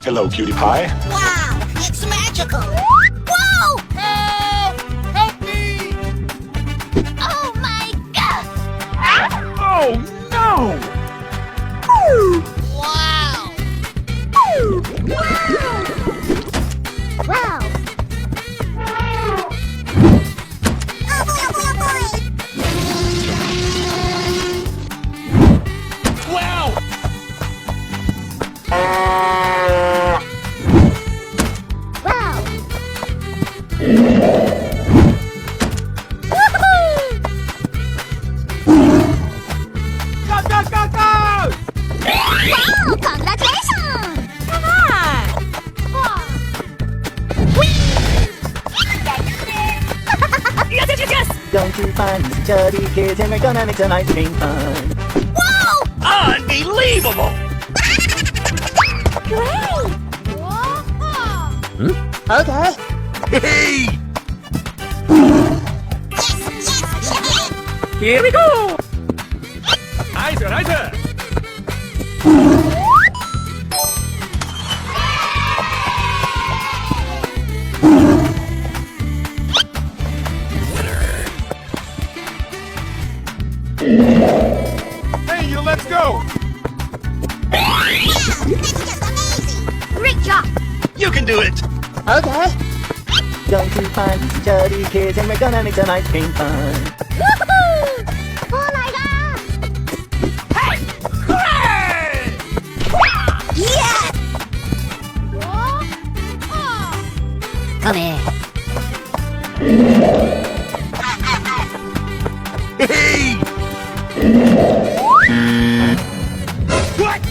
Hello, cutie pie. Wow, it's magical. Whoa! Help! Help me! Oh my God! Oh, no! Wow! Wow! Oh boy, oh boy, oh boy! Wow! Wow! Go, go, go, go! Wow! Congratulations! Come on! Yes, yes, yes, yes! Don't you find these chubby kids and we're gonna make some ice cream fun. Whoa! Unbelievable! Great! Okay. Hey! Yes, yes, yes! Here we go! Nice, nice! Hey, you, let's go! Wow! That's just amazing! Great job! You can do it! Okay. Don't you find these chubby kids and we're gonna make some ice cream fun. Woohoo! Oh my God! Hey! Hooray! Yes! Come here. Hey! What?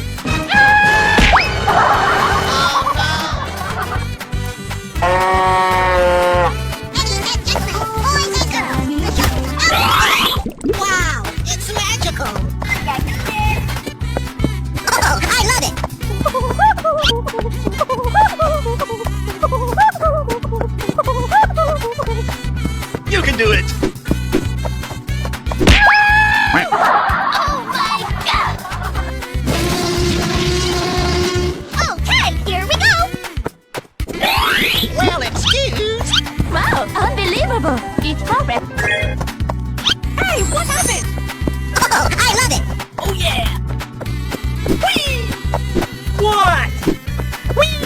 Ladies and gentlemen, boys and girls, wow, it's magical! Oh, I love it! You can do it! Oh my God! Okay, here we go! Well, excuse! Wow, unbelievable! It's perfect! Hey, what happened? Oh, I love it! Oh yeah! Whee! What? Whee!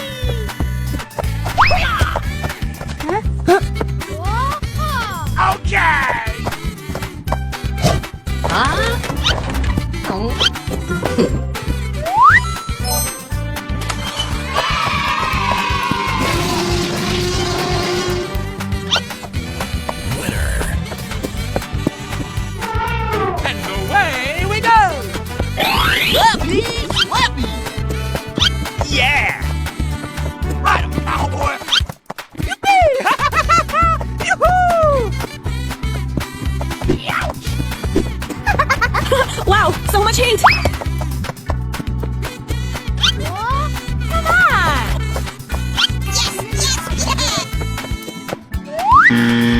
Okay! And away we go! Slappy, slappy! Yeah! Right on, cowboy! Yippee! Yoo-hoo! Ouch! Wow, so much heat! Come on! Yes, yes, yes!